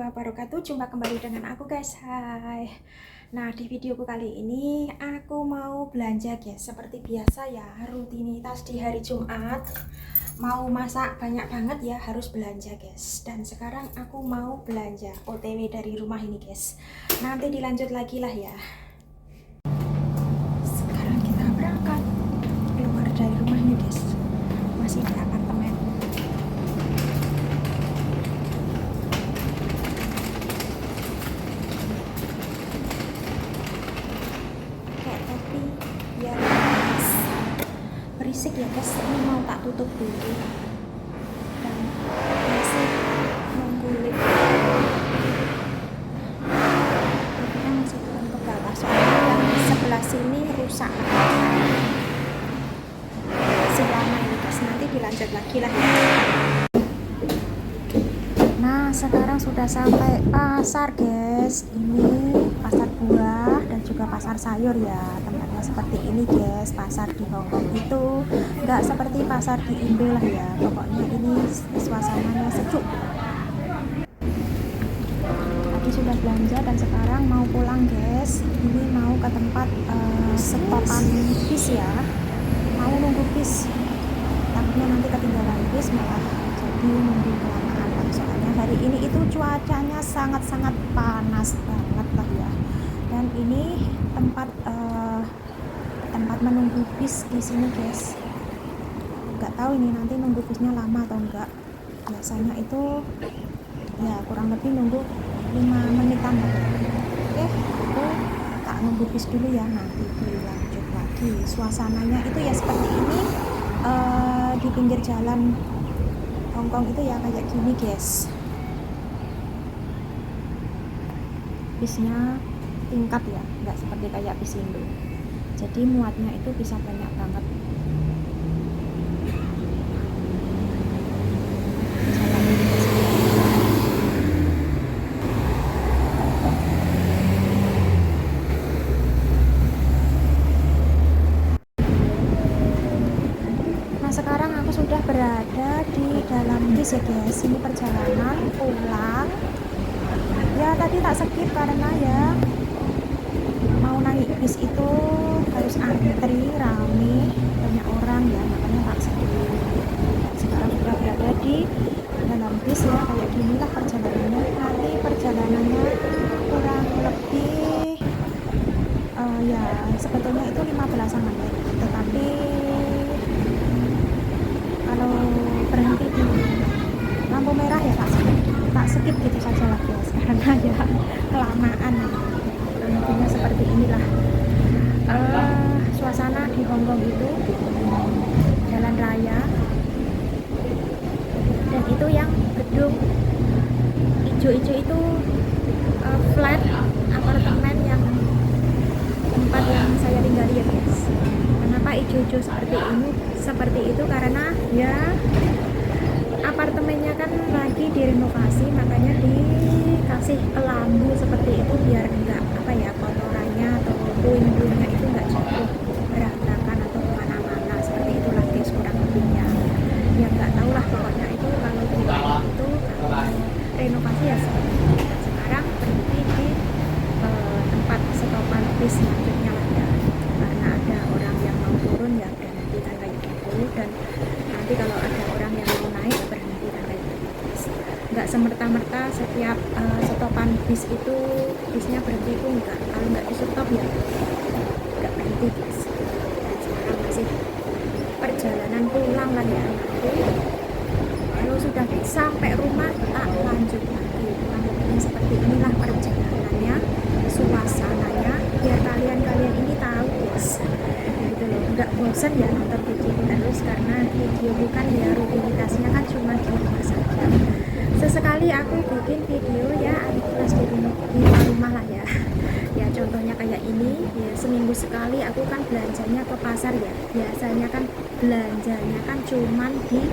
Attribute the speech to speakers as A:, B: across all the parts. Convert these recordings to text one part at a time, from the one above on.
A: wabarakatuh. Jumpa kembali dengan aku guys. Hai. Nah, di videoku kali ini aku mau belanja guys. Seperti biasa ya, rutinitas di hari Jumat. Mau masak banyak banget ya, harus belanja guys. Dan sekarang aku mau belanja OTW dari rumah ini guys. Nanti dilanjut lagi lah ya. Sekarang kita berangkat keluar dari rumah ini guys. Masih di apartemen. Biar berisik ya guys, ini mau tak tutup dulu dan masih nunggu lift, liftnya masih turun ke bawah soalnya yang di sebelah sini rusak, masih lama ini guys, nanti dilanjut lagi lah ya. Nah, sekarang sudah sampai pasar guys. Ini pasar buah dan juga pasar sayur ya. Tempatnya seperti ini guys. Pasar di Hongkong itu nggak seperti pasar di Indo lah ya. Pokoknya ini suasananya sejuk. Tadi sudah belanja dan sekarang mau pulang guys. Ini mau ke tempat stopan bis ya. Mau nunggu bis. Takutnya nanti ketinggalan bis malah jadi nunggu kelamaan. Soalnya hari ini itu cuacanya sangat-sangat panas banget lah ya. Dan ini tempat menunggu bis di sini guys. Nggak tahu ini nanti nunggu bisnya lama atau enggak. Biasanya itu ya kurang lebih nunggu 5 menitan lah. Oke, aku tak nunggu bis dulu ya, nanti dilanjut lagi. Suasananya itu ya seperti ini, di pinggir jalan Hongkong itu ya kayak gini guys. Bisnya tingkat ya, nggak seperti kayak bis Indo. Jadi muatnya itu bisa banyak banget. Nah, sekarang aku sudah berada di dalam bis ya guys. Ini perjalanan pulang. Ya tadi tak skip karena ya mau naik bis itu harus antri rame, banyak orang ya, makanya tak skip. Sekarang sudah berada di dalam bis ya, kayak ginilah perjalanannya. Nanti perjalanannya kurang lebih ya sebetulnya itu 15 menit, tetapi kalau berhenti di lampu merah ya tak skip gitu saja lah guys, karena ya kelamaan. Intinya seperti inilah suasana di Hongkong itu, jalan raya, dan itu yang gedung hijau-hijau itu flat apartemen yang tempat yang saya tinggali ya guys. Kenapa hijau-hijau seperti itu karena ya apartemennya kan lagi direnovasi, makanya dikasih kelambu seperti itu biar enggak kotorannya atau puing-puingnya itu enggak jatuh berantakan atau kemana-mana. Seperti itulah guys kurang lebihnya. Ya enggak tahu lah pokoknya itu kalau di itu renovasi ya seperti itu. Dan sekarang berhenti di tempat stopan bis selanjutnya lah ya, karena ada orang yang mau turun ya berhenti kan kayak gitu, dan nanti kalau ada orang yang mau naik berhenti kan kayak gitu. Nggak semerta-merta setiap stopan bis itu bisnya berhenti itu enggak. Kalau nggak di stop ya nggak berhenti guys. Dan sekarang masih perjalanan pulang lah ya. Nanti kalau sudah sampai rumah tak lanjut lagi. Kurang seperti inilah perjalanannya, suasananya, biar kalian ini tahu guys, gitu loh, nggak bosan ya nonton video terus, karena video bukan ya rutinitasnya kan cuma di rumah saja. Sesekali aku bikin video ya aktivitas di rumah lah ya. Ya contohnya kayak ini ya, seminggu sekali aku kan belanjanya ke pasar ya. Biasanya kan belanjanya kan cuman di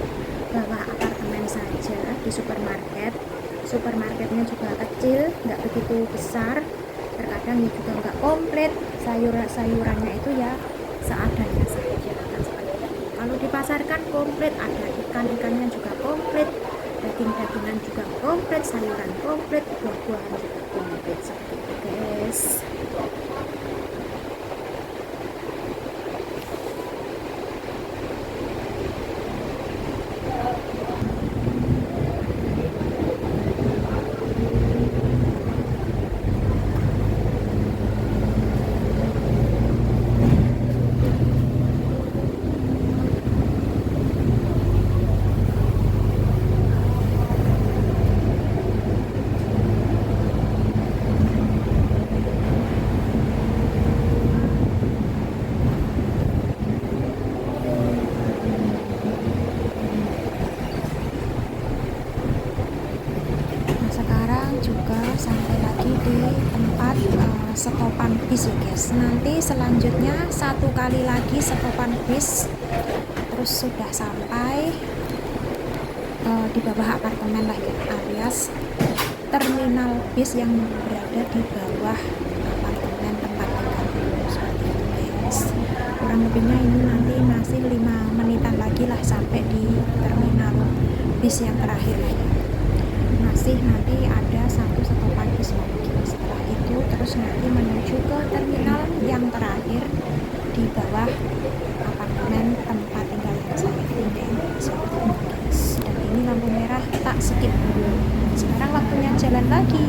A: bawah apartemen saja, di supermarketnya juga kecil, nggak begitu besar, terkadang juga nggak komplit, sayurannya itu ya seadanya saja kan seperti itu. Kalau di pasar kan komplit, ada ikannya juga komplit, dan daging-dagingan juga komplit, sayuran komplit, buah-buahan juga komplit seperti itu guys. Juga sampai lagi di tempat stopan bis ya guys. Nanti selanjutnya satu kali lagi stopan bis, terus sudah sampai di bawah apartemen lah ya, alias terminal bis yang berada di bawah apartemen tempat tinggal seperti itu guys. Kurang lebihnya ini nanti masih 5 menitan lagi lah sampai di terminal bis yang terakhir lah ya. Masih nanti ada satu stopan bis lagi. Setelah itu terus nanti menuju ke terminal yang terakhir di bawah apartemen tempat tinggal yang saya tinggal seperti itu guys. Dan ini lampu merah tak skip. Sekarang waktunya jalan lagi.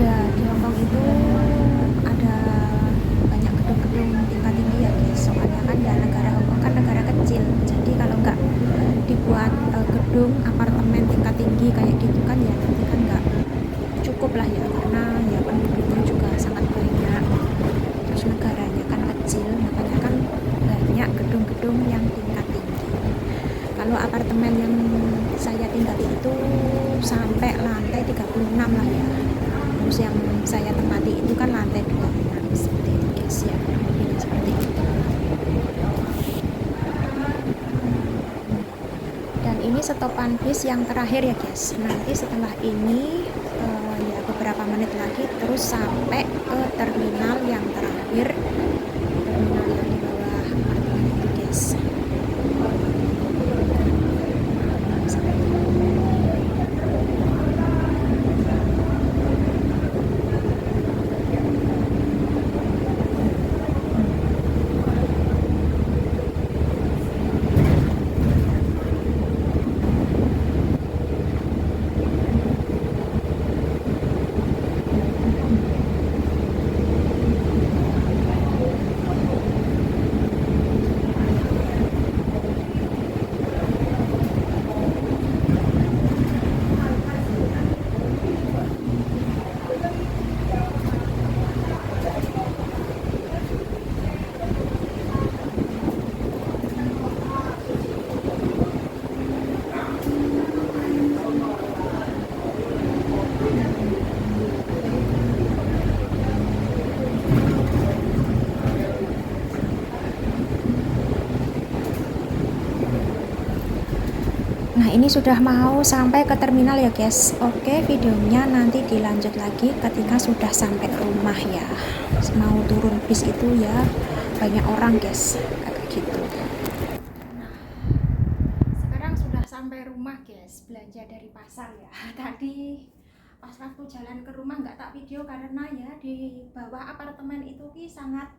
A: Ya, di Hongkong itu ada banyak gedung-gedung tingkat tinggi ya guys. Soalnya kan ya negara Hongkong kan negara kecil. Jadi kalau nggak dibuat gedung apartemen tingkat tinggi kayak gitu kan ya nanti kan nggak cukup lah ya, karena ya penduduknya juga sangat banyak, terus negaranya kan kecil, makanya kan banyak gedung-gedung yang tingkat tinggi. Kalau apartemen yang saya tinggali itu sampai lantai 36 lah ya, terus yang saya tempati itu kan lantai 26 seperti itu guys ya, seperti itu. Ini stopan bis yang terakhir ya guys. Nanti setelah ini ya beberapa menit lagi terus sampai ke terminal yang terakhir, terminal yang di bawah apartemen itu guys. Nah ini sudah mau sampai ke terminal ya guys. Oke, videonya nanti dilanjut lagi ketika sudah sampai rumah ya. Mau turun bis itu ya banyak orang guys, kayak gitu. Nah sekarang sudah sampai rumah guys, belanja dari pasar ya. Tadi pas waktu jalan ke rumah nggak tak video karena ya di bawah apartemen itu sangat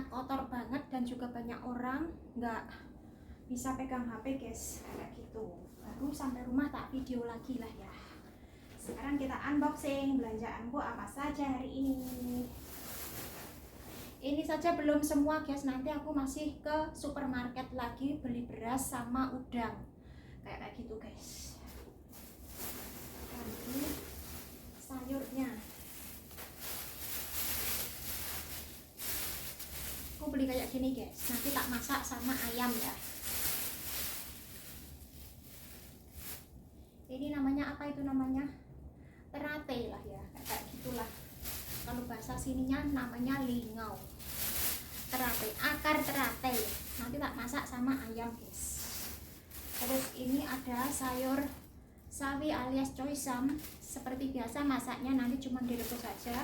A: kotor banget dan juga banyak orang, nggak bisa pegang HP guys, kayak gitu. Baru sampai rumah tak video lagi lah ya. Sekarang kita unboxing belanjaanku apa saja hari ini. Ini saja belum semua guys, nanti aku masih ke supermarket lagi beli beras sama udang, kayak gitu guys. Nanti sayurnya aku beli kayak gini guys, nanti tak masak sama ayam ya. Ini namanya apa, itu namanya terate lah ya, kayak gitulah. Kalau bahasa sininya namanya lingau. Terate, akar terate. Nanti tak masak sama ayam guys. Terus ini ada sayur sawi alias coisam. Seperti biasa masaknya nanti cuma direbus saja.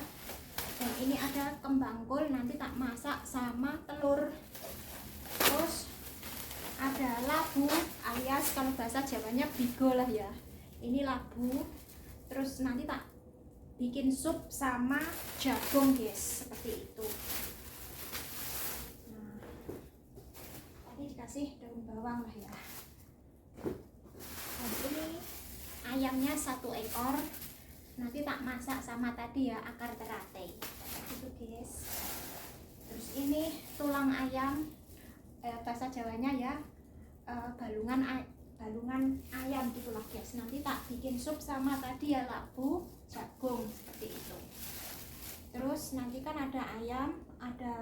A: Dan ini ada kembang kol, nanti tak masak sama telur. Terus ada labu alias kalau bahasa Jawanya bigo lah ya. Ini labu, terus nanti tak bikin sup sama jagung guys, seperti itu. Nah, tadi dikasih daun bawang lah ya. Dan ini ayamnya 1 ekor, nanti tak masak sama tadi ya akar teratai gitu guys. Terus ini tulang ayam, bahasa Jawanya ya balungan ayam gitulah guys. Nanti tak bikin sup sama tadi ya labu jagung seperti itu. Terus nanti kan ada ayam, ada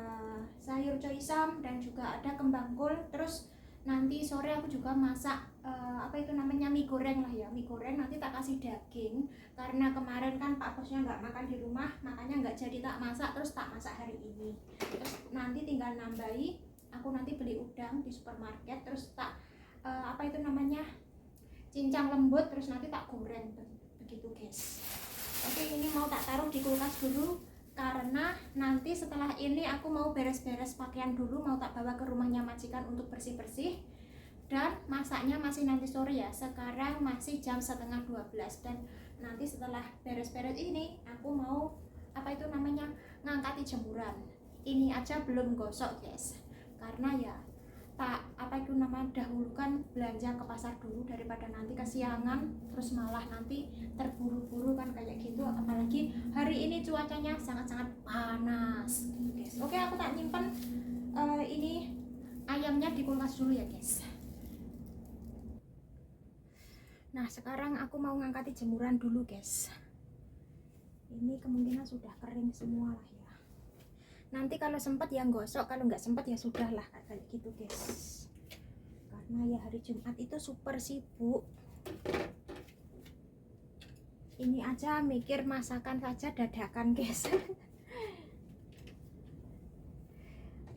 A: sayur coisam, dan juga ada kembang kol. Terus nanti sore aku juga masak apa itu namanya, mie goreng lah ya. Mie goreng nanti tak kasih daging, karena kemarin kan Pak Bosnya nggak makan di rumah, makanya nggak jadi tak masak, terus tak masak hari ini. Terus nanti tinggal nambahi, aku nanti beli udang di supermarket, terus tak apa itu namanya, cincang lembut, terus nanti tak goreng begitu guys. Oke, ini mau tak taruh di kulkas dulu, karena nanti setelah ini aku mau beres-beres pakaian dulu, mau tak bawa ke rumahnya majikan untuk bersih-bersih. Dan masaknya masih nanti sore ya, sekarang masih jam 11:30, dan nanti setelah beres-beres ini aku mau apa itu namanya, ngangkati jemuran. Ini aja belum gosok guys, karena ya tak apa itu namanya, dahulukan belanja ke pasar dulu daripada nanti kesiangan, terus malah nanti terburu-buru kan kayak gitu. Apalagi hari ini cuacanya sangat-sangat panas gitu guys. Oke, aku tak nyimpen ini ayamnya di kulkas dulu ya guys. Nah, sekarang aku mau ngangkati jemuran dulu guys. Ini kemungkinan sudah kering semua lah ya. Nanti kalau sempat ya gosok, kalau nggak sempat ya sudah lah kayak gitu guys. Karena ya hari Jumat itu super sibuk. Ini aja mikir masakan saja dadakan guys.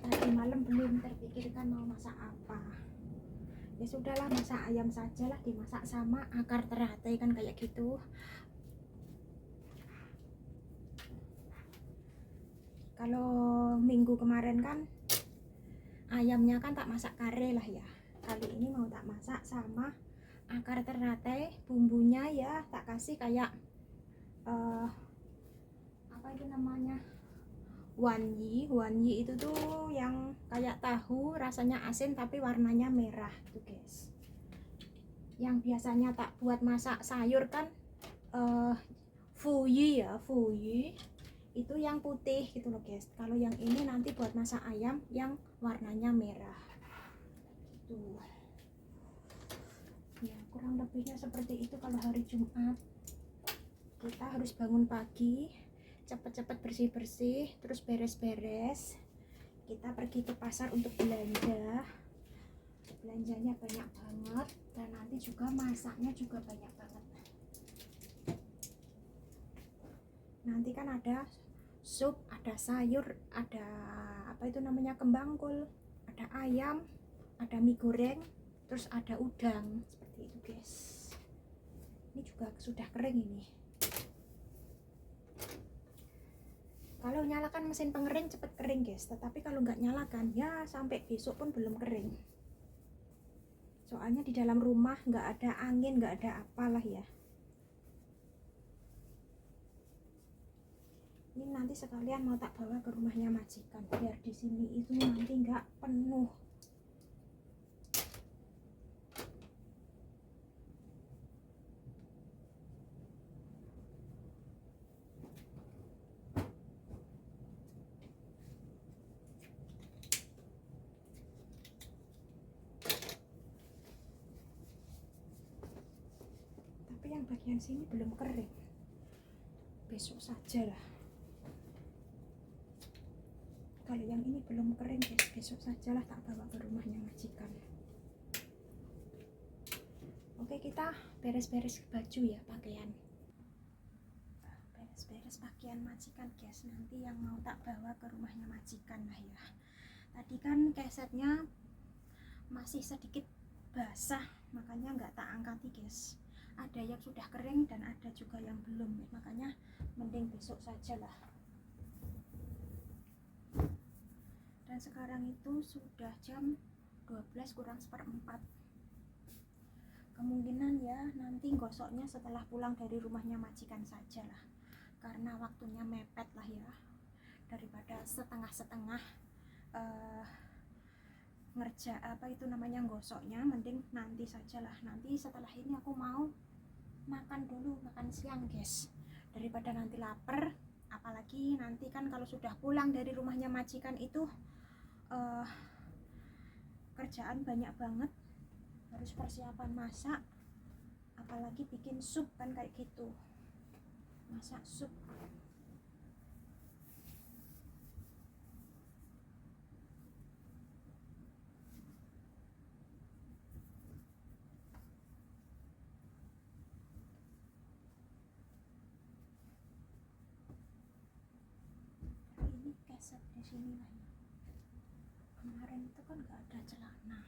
A: Tadi malam belum terpikirkan mau masak apa. Ya sudahlah, masak ayam saja lah, dimasak sama akar teratai kan kayak gitu. Kalau minggu kemarin kan ayamnya kan tak masak kare lah ya. Kali ini mau tak masak sama akar teratai, bumbunya ya tak kasih kayak apa itu namanya, wanyi. Wanyi itu tuh yang kayak tahu, rasanya asin tapi warnanya merah tuh guys. Yang biasanya tak buat masak sayur kan fuyi ya, fuyi itu yang putih gitu loh guys. Kalau yang ini nanti buat masak ayam yang warnanya merah gitu ya. Kurang lebihnya seperti itu. Kalau hari Jumat kita harus bangun pagi, cepet-cepet bersih-bersih, terus beres-beres, kita pergi ke pasar untuk belanja. Belanjanya banyak banget, dan nanti juga masaknya juga banyak banget. Nanti kan ada sup, ada sayur, ada apa itu namanya, kembang kol, ada ayam, ada mie goreng, terus ada udang seperti itu guys. Ini juga sudah kering ini. Kalau nyalakan mesin pengering cepet kering guys, tetapi kalau nggak nyalakan ya sampai besok pun belum kering. Soalnya di dalam rumah nggak ada angin, nggak ada apalah ya. Ini nanti sekalian mau tak bawa ke rumahnya majikan, biar di sini itu nanti nggak penuh. Tapi yang bagian sini belum kering, besok saja lah. Kalau yang ini belum kering guys, besok sajalah tak bawa ke rumahnya majikan. Oke, kita beres-beres baju ya, pakaian. Beres-beres pakaian majikan guys, nanti yang mau tak bawa ke rumahnya majikan lah ya. Tadi kan kesetnya masih sedikit basah, makanya nggak tak angkati guys. Ada yang sudah kering dan ada juga yang belum, makanya mending besok saja lah. Dan sekarang itu sudah jam 12 kurang seperempat. Kemungkinan ya nanti gosoknya setelah pulang dari rumahnya majikan saja lah, karena waktunya mepet lah ya, daripada setengah-setengah ngerja apa itu namanya gosoknya, mending nanti sajalah. Nanti setelah ini aku mau makan dulu, makan siang guys, daripada nanti lapar. Apalagi nanti kan kalau sudah pulang dari rumahnya majikan itu kerjaan banyak banget, harus persiapan masak, apalagi bikin sup kan kayak gitu, masak sup. Ini keset di sini lah ya, kemarin itu kan gak ada celana.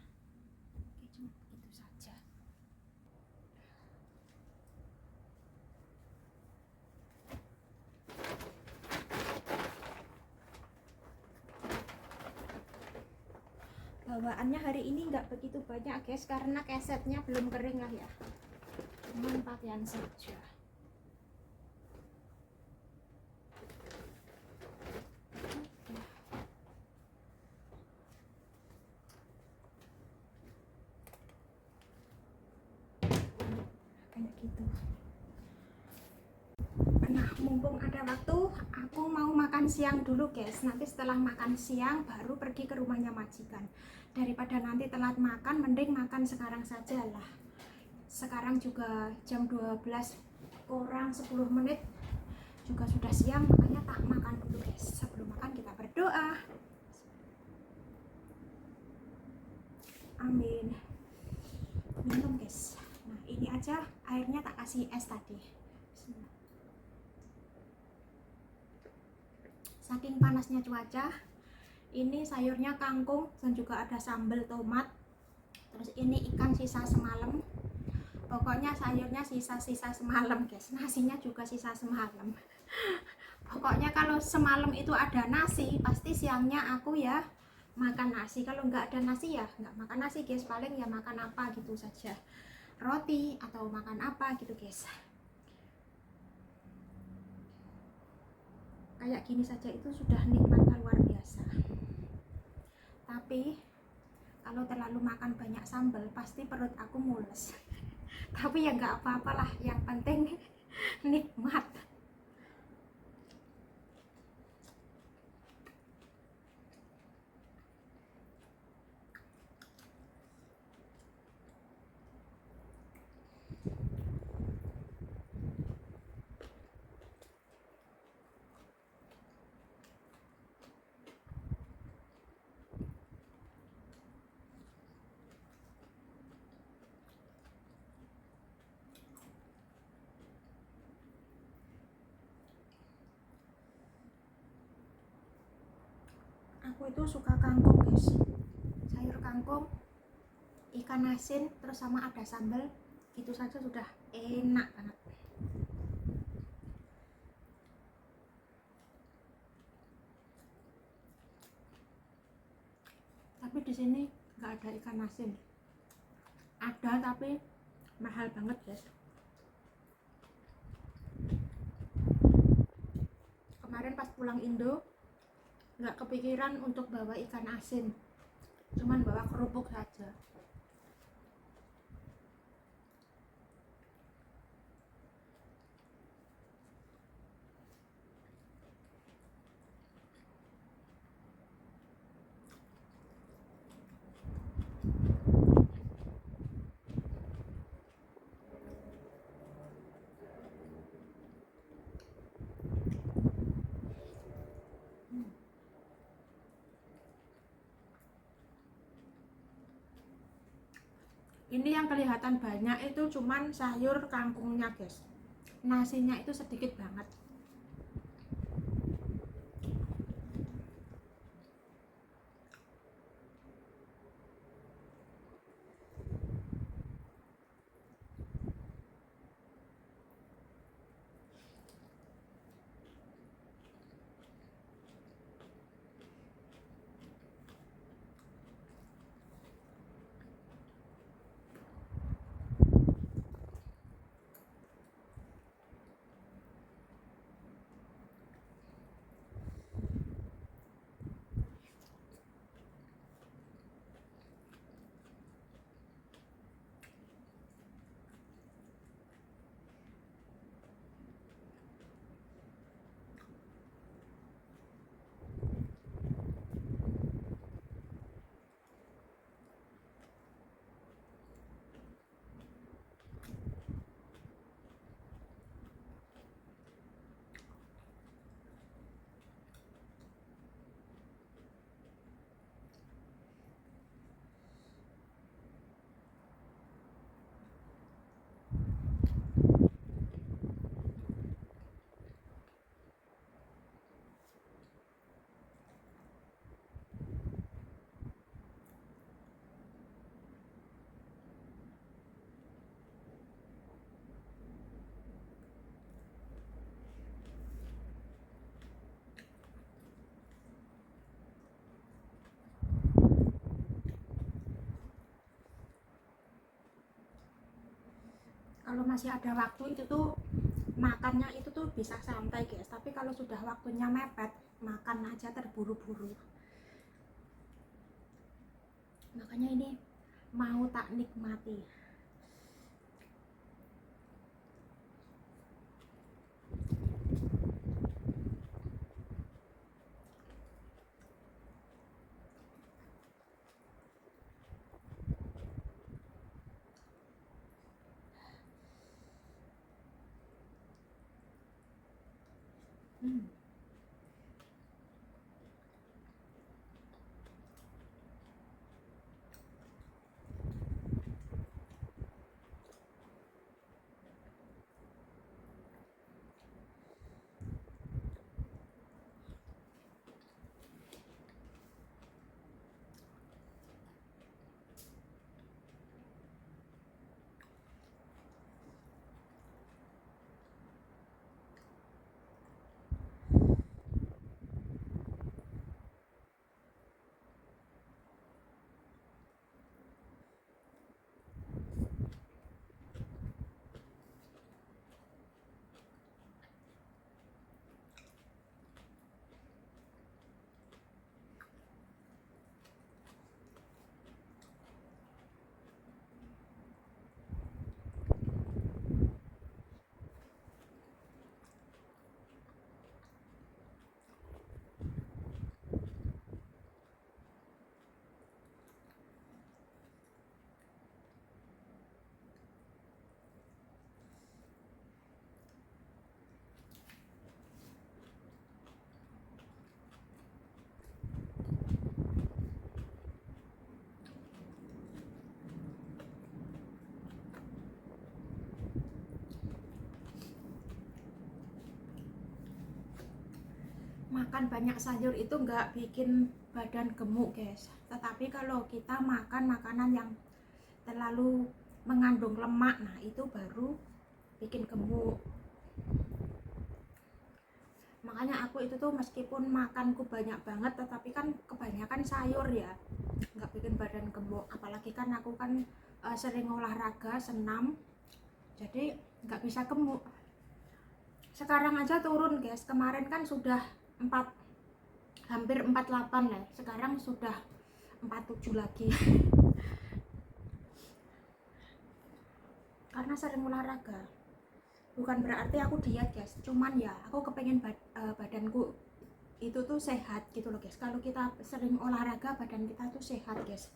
A: Oke, cuma begitu saja. Bawaannya hari ini nggak begitu banyak guys, karena kesetnya belum kering lah ya, cuman pakaian saja. Kayak gitu. Nah, mumpung ada waktu, aku mau makan siang dulu guys. Nanti setelah makan siang baru pergi ke rumahnya majikan. Daripada nanti telat makan, mending makan sekarang saja lah. Sekarang juga jam 12 kurang 10 menit, juga sudah siang, makanya tak makan dulu guys. Sebelum makan kita berdoa. Amin. Minum guys. Nah, ini aja airnya tak kasih es tadi. Bismillah. Saking panasnya cuaca, ini sayurnya kangkung dan juga ada sambal tomat. Terus ini ikan sisa semalam. Pokoknya sayurnya sisa-sisa semalam guys, nasinya juga sisa semalam. Pokoknya kalau semalam itu ada nasi, pasti siangnya aku ya makan nasi. Kalau nggak ada nasi ya nggak makan nasi guys, paling ya makan apa gitu saja, roti atau makan apa gitu guys. Kayak gini saja itu sudah nikmatnya luar biasa. Tapi kalau terlalu makan banyak sambal pasti perut aku mules. Tapi ya nggak apa-apalah, yang penting nikmat. Aku itu suka kangkung guys, sayur kangkung, ikan asin, terus sama ada sambal, itu saja sudah enak banget. Tapi di sini nggak ada ikan asin, ada tapi mahal banget guys. Kemarin pas pulang Indo nggak kepikiran untuk bawa ikan asin, cuman bawa kerupuk saja. Ini yang kelihatan banyak itu cuman sayur kangkungnya guys, nasinya itu sedikit banget. kalau masih ada waktu itu tuh makannya itu tuh bisa santai guys, tapi kalau sudah waktunya mepet makan aja terburu-buru. Makanya ini mau tak nikmati. Makan banyak sayur itu nggak bikin badan gemuk guys, tetapi kalau kita makan makanan yang terlalu mengandung lemak, nah itu baru bikin gemuk. Makanya aku itu tuh meskipun makanku banyak banget, tetapi kan kebanyakan sayur ya, nggak bikin badan gemuk. Apalagi kan aku kan sering olahraga, senam, jadi nggak bisa gemuk. Sekarang aja turun guys, kemarin kan sudah hampir 48 ya, sekarang sudah 47 lagi. Karena sering olahraga. Bukan berarti aku diet guys, cuman ya aku kepengen badanku itu tuh sehat gitu loh guys. Kalau kita sering olahraga badan kita tuh sehat guys,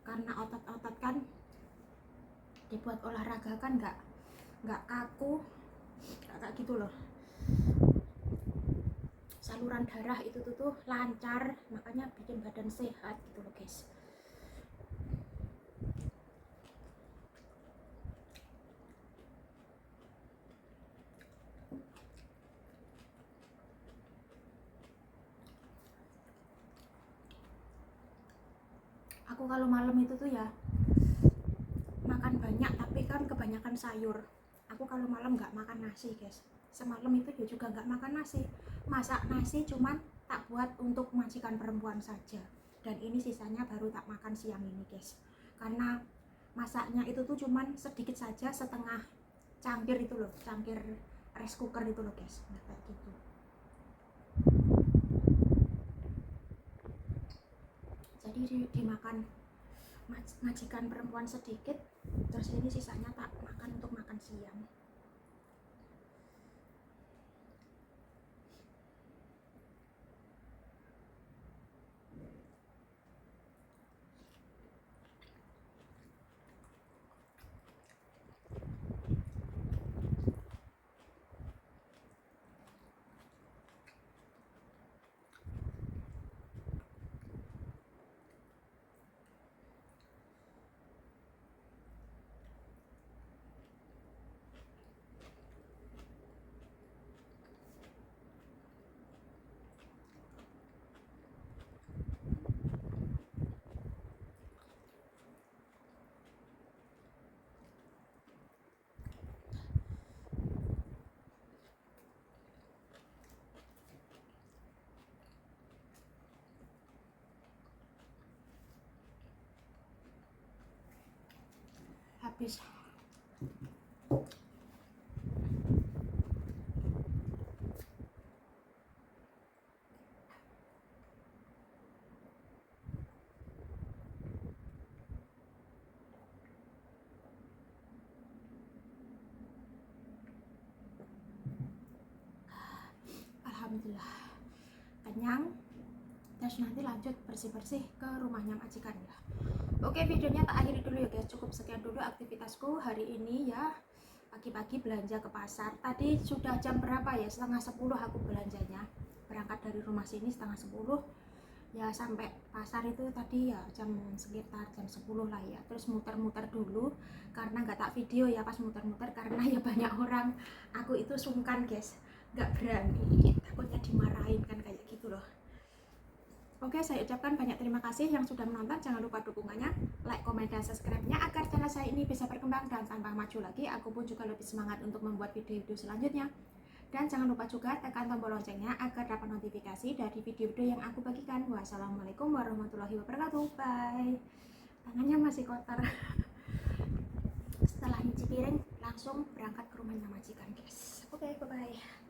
A: karena otot-otot kan dibuat olahraga kan nggak kaku, nggak kayak gitu loh. Saluran darah itu tuh lancar, makanya bikin badan sehat gitu loh guys. Aku kalau malam itu tuh ya makan banyak, tapi kan kebanyakan sayur. Aku kalau malam nggak makan nasi guys. Semalam itu ya juga nggak makan nasi, masak nasi cuman tak buat untuk majikan perempuan saja, dan ini sisanya baru tak makan siang ini guys. Karena masaknya itu tuh cuman sedikit saja, setengah cangkir itu loh, cangkir rice cooker itu loh guys, nah, kayak gitu. Jadi dimakan majikan perempuan sedikit, terus ini sisanya tak makan untuk makan siang. Habis alhamdulillah kenyang. Terus nanti lanjut bersih-bersih ke rumahnya majikan ya. Oke, videonya tak akhiri dulu ya guys, cukup sekian dulu aktivitasku hari ini ya. Pagi-pagi belanja ke pasar, tadi sudah jam berapa ya, 9:30 aku belanjanya, berangkat dari rumah sini 9:30 ya, sampai pasar itu tadi ya jam sekitar jam 10 lah ya. Terus muter-muter dulu karena nggak tak video ya pas muter-muter, karena ya banyak orang, aku itu sungkan guys, nggak berani, takutnya dimarahin kan kayak gitu loh. Oke, saya ucapkan banyak terima kasih yang sudah menonton. Jangan lupa dukungannya, like, komen, dan subscribe-nya agar channel saya ini bisa berkembang dan tambah maju lagi. Aku pun juga lebih semangat untuk membuat video-video selanjutnya. Dan jangan lupa juga tekan tombol loncengnya agar dapat notifikasi dari video-video yang aku bagikan. Wassalamualaikum warahmatullahi wabarakatuh. Bye. Tangannya masih kotor. Setelah nyuci piring, langsung berangkat ke rumahnya majikan guys. Oke, bye-bye.